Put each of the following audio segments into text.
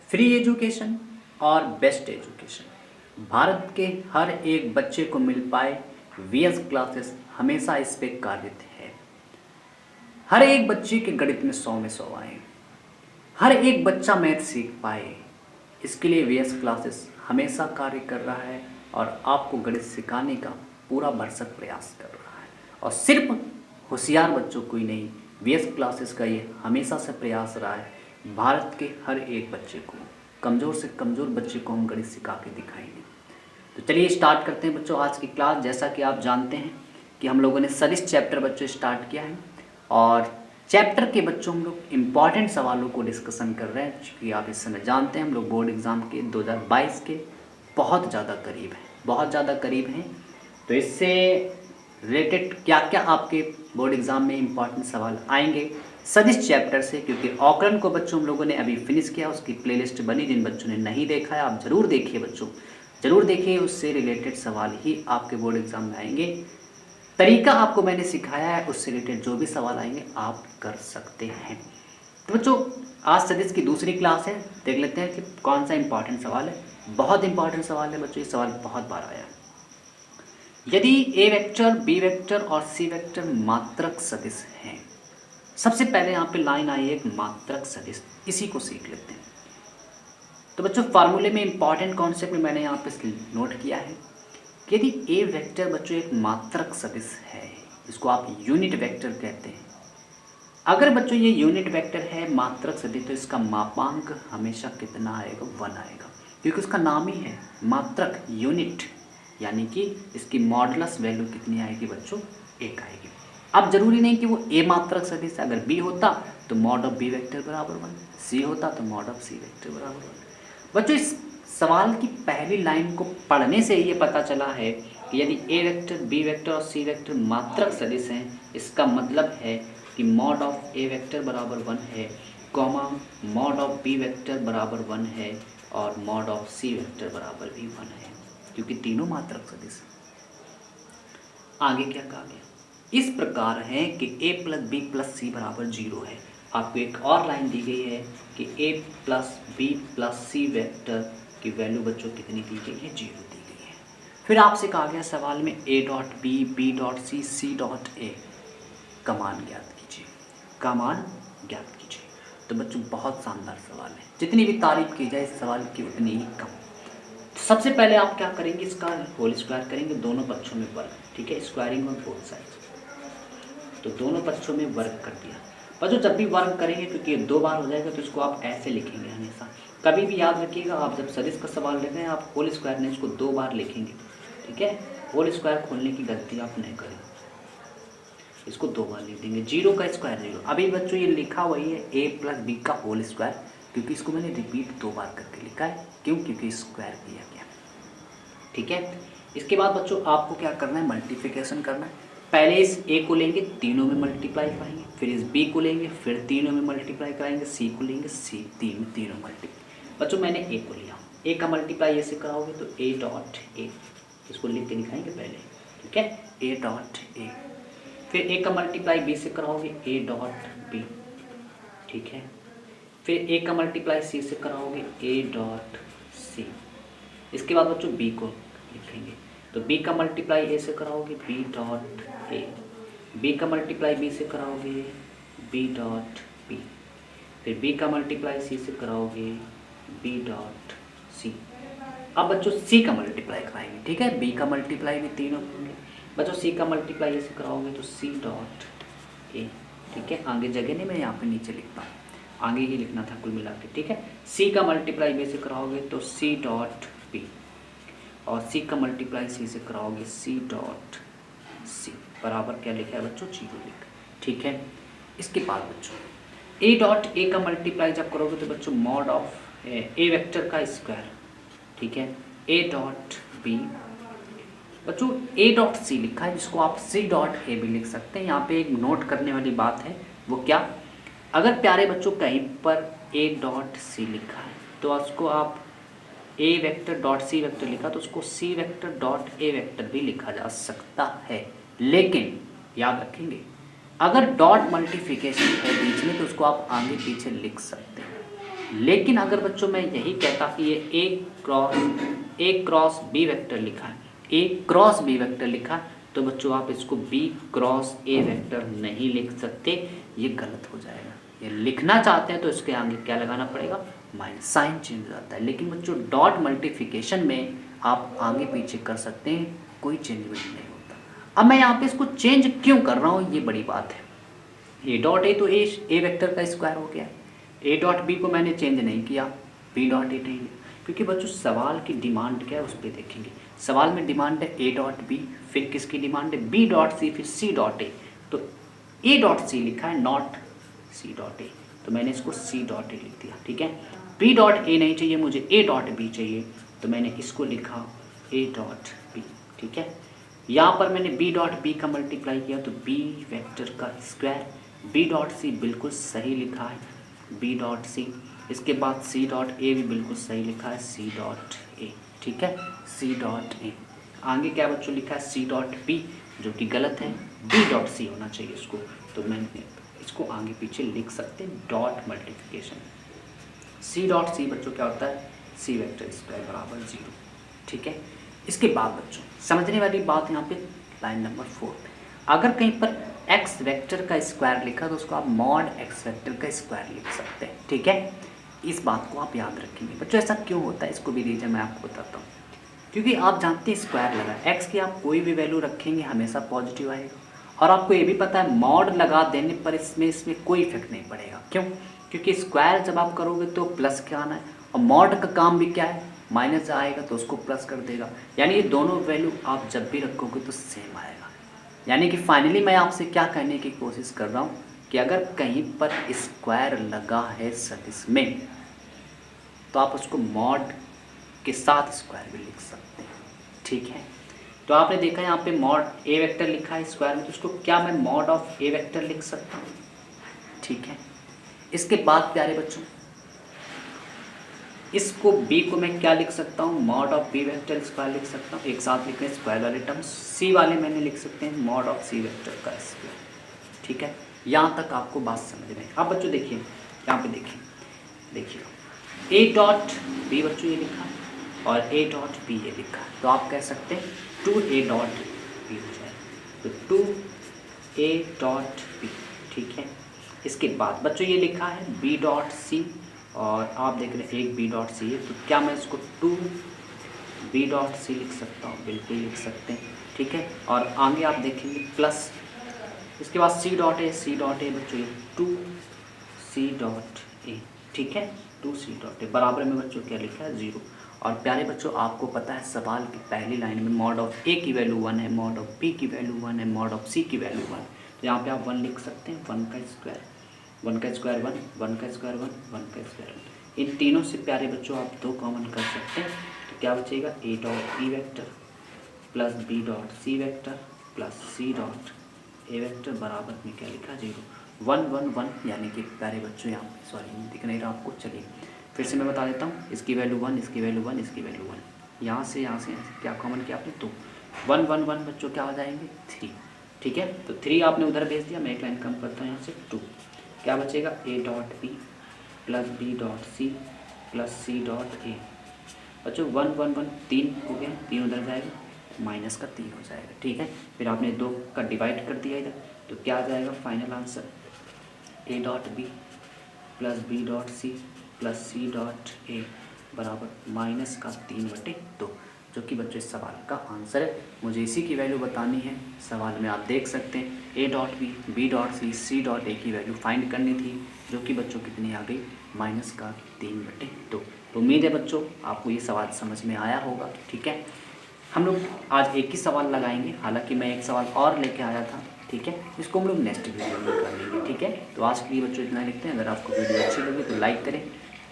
Free education और best education Bharat के हर एक बच्चे को मिल पाए वीएस क्लासेस हमेशा इस पे कार्यरत है। हर एक बच्चे के गणित में 100 में 100 आए, हर एक बच्चा मैथ सीख पाए, इसके लिए वीएस क्लासेस हमेशा कार्य कर रहा है और आपको गणित सिखाने का पूरा भरसक प्रयास कर रहा है। और सिर्फ होशियार बच्चों को ही नहीं, वीएस क्लासेस का ये हमेशा से प्रयास रहा है भारत के हर एक बच्चे को, कमज़ोर से कमज़ोर बच्चे को हम गणित सिखा के दिखाएंगे। तो चलिए स्टार्ट करते हैं बच्चों आज की क्लास। जैसा कि आप जानते हैं कि हम लोगों ने सदिश चैप्टर बच्चों स्टार्ट किया है और चैप्टर के बच्चों हम लोग इम्पॉर्टेंट सवालों को डिस्कशन कर रहे हैं, क्योंकि आप इस समय जानते हैं हम लोग बोर्ड एग्ज़ाम के 2022 के बहुत ज़्यादा करीब हैं, बहुत ज़्यादा करीब हैं। तो इससे रिलेटेड क्या क्या आपके बोर्ड एग्ज़ाम में इम्पॉर्टेंट सवाल आएंगे सदिश चैप्टर से, क्योंकि औकलन को बच्चों हम लोगों ने अभी फिनिश किया, उसकी प्लेलिस्ट बनी। जिन बच्चों ने नहीं देखा है आप ज़रूर देखिए बच्चों, ज़रूर देखिए, उससे रिलेटेड सवाल ही आपके बोर्ड एग्ज़ाम में आएंगे। तरीका आपको मैंने सिखाया है, उससे रिलेटेड जो भी सवाल आएंगे आप कर सकते हैं। तो बच्चों आज सदिश की दूसरी क्लास है, देख लेते हैं कि कौन सा इंपॉर्टेंट सवाल है। बहुत इंपॉर्टेंट सवाल है बच्चों, ये सवाल बहुत बार आया है। यदि ए वेक्टर, बी वेक्टर और सी वेक्टर मात्रक सदिश हैं, सबसे पहले यहाँ पे लाइन आई है एक मात्रक सदिश, इसी को सीख लेते हैं। तो बच्चों फार्मूले में इंपॉर्टेंट कॉन्सेप्ट में मैंने यहाँ पे नोट किया है कि यदि ए वेक्टर बच्चों एक मात्रक सदिश है, जिसको आप यूनिट वेक्टर कहते हैं, अगर बच्चों ये यूनिट वेक्टर है मात्रक सदिश, तो इसका मापांक हमेशा कितना आएगा? 1 आएगा, क्योंकि उसका नाम ही है मात्रक, यूनिट, यानी कि इसकी मॉडुलस वैल्यू कितनी आएगी बच्चों? 1 आएगी। अब जरूरी नहीं कि वो ए मात्रक सदिश है, अगर बी होता तो मॉड ऑफ बी वेक्टर बराबर 1, सी होता तो मॉड ऑफ सी वेक्टर बराबर 1। बच्चों इस सवाल की पहली लाइन को पढ़ने से ये पता चला है कि यदि ए वेक्टर, बी वेक्टर और सी वेक्टर मात्रक सदिश हैं, इसका मतलब है कि मॉड ऑफ ए वेक्टर बराबर 1 है, comma mod of B vector बराबर 1 है और मॉड ऑफ सी वेक्टर बराबर भी 1 है, क्योंकि तीनों मात्रक सदिश हैं। आगे क्या कहा गया? इस प्रकार है कि a प्लस बी प्लस सी बराबर 0 है। आपको एक और लाइन दी गई है कि a plus B plus C vector की वैल्यू बच्चों कितनी दी गई है? 0 दी गई है। फिर आपसे कहा गया सवाल में a dot B, B dot C, C dot A का मान ज्ञात कीजिए, का मान ज्ञात कीजिए। तो बच्चों बहुत शानदार सवाल है, जितनी भी तारीफ की जाए इस सवाल की उतनी ही कम। सबसे पहले आप क्या करेंगे? इसका होल स्क्वायर करेंगे, दोनों पक्षों में वर्ग, ठीक है, स्क्वायरिंग ऑन बोथ साइड। तो दोनों पक्षों में वर्ग कर दिया। बच्चों जब भी वर्ग करेंगे, क्योंकि ये 2 बार हो जाएगा, तो इसको आप ऐसे लिखेंगे हमेशा। कभी भी याद रखिएगा, आप जब सदिश का सवाल लिख रहे हैं आप होल स्क्वायर नहीं, इसको 2 बार लिखेंगे, ठीक है। होल स्क्वायर खोलने की गलती आप नहीं करें, इसको 2 बार लिख देंगे। 0 का स्क्वायर 0। अभी बच्चों ये लिखा वही है a प्लस बी का होल स्क्वायर, क्योंकि इसको मैंने रिपीट 2 बार करके लिखा है। क्यों? क्योंकि स्क्वायर किया गया, ठीक है। इसके बाद बच्चों आपको क्या करना है? मल्टीप्लिकेशन करना है। पहले इस a को लेंगे, तीनों में मल्टीप्लाई कराएंगे, फिर इस b को लेंगे, फिर तीनों में मल्टीप्लाई कराएंगे, c को लेंगे, तीनों मल्टीप्लाई। बच्चों मैंने a को लिया, a का मल्टीप्लाई ऐसे कराओगे तो a डॉट a, इसको लिख के दिखाएंगे पहले, ठीक है, a डॉट a। फिर a का मल्टीप्लाई b से कराओगे, a डॉट b, ठीक है। फिर a का मल्टीप्लाई c से कराओगे, a डॉट c। इसके बाद बच्चों b को लिखेंगे, तो b का मल्टीप्लाई a से कराओगे, b डॉट a। b का मल्टीप्लाई b से कराओगे, b डॉट b। फिर b का मल्टीप्लाई c से कराओगे, b डॉट c। अब बच्चों c का मल्टीप्लाई कराएंगे, ठीक है, b का मल्टीप्लाई भी तीनों होंगे। बच्चों c का मल्टीप्लाई ऐसे कराओगे तो c डॉट a, ठीक है। आगे जगह नहीं, मैं यहाँ पे नीचे लिखता हूँ, आगे ही लिखना था कुल मिला के, ठीक है। c का मल्टीप्लाई b से कराओगे तो c डॉट b, और c का मल्टीप्लाई c से कराओगे c डॉट c बराबर क्या लिखा है बच्चों? 0 लिखा, ठीक है। इसके बाद बच्चों a डॉट a का मल्टीप्लाई जब करोगे तो बच्चों मॉड ऑफ a वेक्टर का स्क्वायर, ठीक है, a डॉट b। बच्चों a डॉट c लिखा है, जिसको आप c डॉट a भी लिख सकते हैं। यहाँ पे एक नोट करने वाली बात है, वो क्या? अगर प्यारे बच्चों कहीं पर a डॉट c लिखा है तो उसको आप a vector dot C vector लिखा तो उसको c vector dot a vector भी लिखा जा सकता है। लेकिन याद रखेंगे, अगर डॉट मल्टीप्लिकेशन है बीच में तो उसको आप आगे पीछे लिख सकते हैं, लेकिन अगर बच्चों मैं यही कहता कि ये ए क्रॉस बी वेक्टर लिखा है, ए क्रॉस बी वेक्टर लिखा है, तो बच्चों आप इसको बी क्रॉस ए वेक्टर नहीं लिख सकते, ये गलत हो जाएगा। ये लिखना चाहते हैं तो इसके आगे क्या लगाना पड़ेगा, माइनस, साइन चेंज हो जाता है। लेकिन बच्चों डॉट मल्टीप्लिकेशन में आप आगे पीछे कर सकते हैं, कोई चेंज नहीं होता। अब मैं यहाँ पे इसको चेंज क्यों कर रहा हूँ, ये बड़ी बात है। ए डॉट ए तो ए वेक्टर का स्क्वायर हो गया, ए डॉट बी को मैंने चेंज नहीं किया, बी डॉट ए नहीं लिया, क्योंकि बच्चों सवाल की डिमांड क्या है उस पर देखेंगे। सवाल में डिमांड है ए डॉट बी, फिर किसकी डिमांड है बी डॉट सी, फिर सी डॉट ए। तो ए डॉट सी लिखा है, नॉट सी डॉट ए, तो मैंने इसको सी डॉट ए लिख दिया। ठीक है, बी डॉट ए नहीं चाहिए मुझे, ए डॉट बी चाहिए, तो मैंने इसको लिखा ए डॉट बी। ठीक है, यहाँ पर मैंने बी डॉट बी का मल्टीप्लाई किया तो बी वेक्टर का स्क्वायर, बी डॉट सी बिल्कुल सही लिखा है, बी डॉट सी। इसके बाद सी डॉट ए भी बिल्कुल सही लिखा है, सी डॉट ए। ठीक है, सी डॉट ए। आगे क्या बच्चों लिखा है, सी डॉट बी, जो कि गलत है, बी डॉट सी होना चाहिए इसको, तो मैंने इसको आगे पीछे लिख सकते हैं dot multiplication. C dot C बच्चों क्या होता है, सी वेक्टर स्क्वायर बराबर 0। ठीक है, इसके बाद बच्चों समझने वाली बात यहाँ पे लाइन नंबर 4, अगर कहीं पर एक्स वेक्टर का स्क्वायर लिखा तो उसको आप मॉड एक्स वेक्टर का स्क्वायर लिख सकते हैं। ठीक है, इस बात को आप याद रखेंगे बच्चों। ऐसा क्यों होता है इसको भी रीजन मैं आपको बताता हूँ। क्योंकि आप जानते हैं स्क्वायर लगा, एक्स की आप कोई भी वैल्यू रखेंगे हमेशा पॉजिटिव आएगा, और आपको ये भी पता है मॉड लगा देने पर इसमें कोई इफेक्ट नहीं पड़ेगा। क्यों, क्योंकि स्क्वायर जब आप करोगे तो प्लस क्या आना है, और मॉड का काम भी क्या है, माइनस आएगा तो उसको प्लस कर देगा। यानी ये दोनों वैल्यू आप जब भी रखोगे तो सेम आएगा। यानी कि फाइनली मैं आपसे क्या कहने की कोशिश कर रहा हूँ कि अगर कहीं पर स्क्वायर लगा है सदिश में तो आप उसको मॉड के साथ स्क्वायर भी लिख सकते हैं। ठीक है, तो आपने देखा यहाँ पे मॉड ए वेक्टर लिखा है स्क्वायर में, तो उसको क्या मैं मॉड ऑफ ए वेक्टर लिख सकता हूँ। ठीक है, इसके बाद प्यारे बच्चों इसको बी को मैं क्या लिख सकता हूँ, mod of B vector square लिख सकता हूँ। एक साथ लिख रहे हैं स्क्वायर वाले टर्म्स, सी वाले मैंने लिख सकते हैं मॉड ऑफ सी वेक्टर का स्क्वायर। ठीक है, यहाँ तक आपको बात समझ में। अब बच्चों देखिए यहाँ पे देखिए ए डॉट बी बच्चों ये लिखा और ए डॉट बी ये लिखा, तो आप कह सकते हैं 2a डॉट बी हो जाएगा, तो 2a डॉट बी। ठीक है, इसके बाद बच्चों ये लिखा है बी डॉट सी, और आप देख रहे हैं एक बी डॉट सी है, तो क्या मैं इसको 2b डॉट सी लिख सकता हूँ, बिल्कुल लिख सकते हैं। ठीक है, और आगे आप देखेंगे प्लस, इसके बाद सी डॉट ए बच्चों ये 2c डॉट ए। ठीक है, 2c डॉट ए बराबर में बच्चों क्या लिखा है 0। और प्यारे बच्चों आपको पता है सवाल की पहली लाइन में मॉड ऑफ ए की वैल्यू 1 है, मॉड ऑफ बी की वैल्यू 1 है, मॉड ऑफ सी की वैल्यू 1, तो यहाँ पे आप 1 लिख सकते हैं, 1 का स्क्वायर 1, 1 का स्क्वायर 1, 1 का स्क्वायर 1, 1 का स्क्वायर 1। इन तीनों से प्यारे बच्चों आप 2 कॉमन कर सकते हैं, तो क्या बचेगा A dot B vector plus B dot C vector plus C dot A vector बराबर में क्या लिखा 0, 1 1 1। यानी कि प्यारे बच्चों यहाँ पे सॉरी दिख नहीं रहा आपको, चलिए फिर से मैं बता देता हूँ, इसकी वैल्यू 1, इसकी वैल्यू 1, इसकी वैल्यू 1, यहाँ से क्या कॉमन किया आपने 2, 1 1 1 बच्चों क्या हो जाएंगे 3। ठीक है, तो 3 आपने उधर भेज दिया, मैं एक लाइन कम करता हूँ यहाँ से 2, क्या बचेगा A dot B plus B dot C plus C dot A. बच्चों 1 1 1 3 हो गया, 3 उधर जाएगा, माइनस का 3 हो जाएगा। ठीक है, फिर आपने 2 का डिवाइड कर दिया इधर, तो क्या आ जाएगा final answer A dot B plus B dot C plus C dot A बराबर माइनस का 3/2, जो कि बच्चों इस सवाल का आंसर है। मुझे इसी की वैल्यू बतानी है, सवाल में आप देख सकते हैं A dot B, B dot C, C dot A की वैल्यू फाइंड करनी थी, जो कि बच्चों कितनी आ गई माइनस का 3/2। तो उम्मीद है बच्चों आपको ये सवाल समझ में आया होगा। ठीक है, हम लोग आज एक ही सवाल लगाएंगे, हालांकि मैं एक सवाल और लेके आया था। ठीक है, इसको हम लोग नेक्स्ट वीडियो में कर लेंगे। ठीक है, तो आज के लिए बच्चों इतना लिखते हैं। अगर आपको वीडियो अच्छी लगी तो लाइक करें,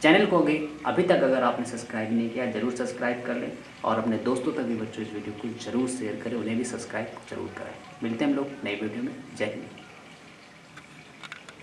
चैनल को अभी तक अगर आपने सब्सक्राइब नहीं किया ज़रूर सब्सक्राइब कर लें, और अपने दोस्तों तक भी बच्चों इस वीडियो को ज़रूर शेयर करें, उन्हें भी सब्सक्राइब जरूर करें। मिलते हैं हम लोग नई वीडियो में। जय हिंद।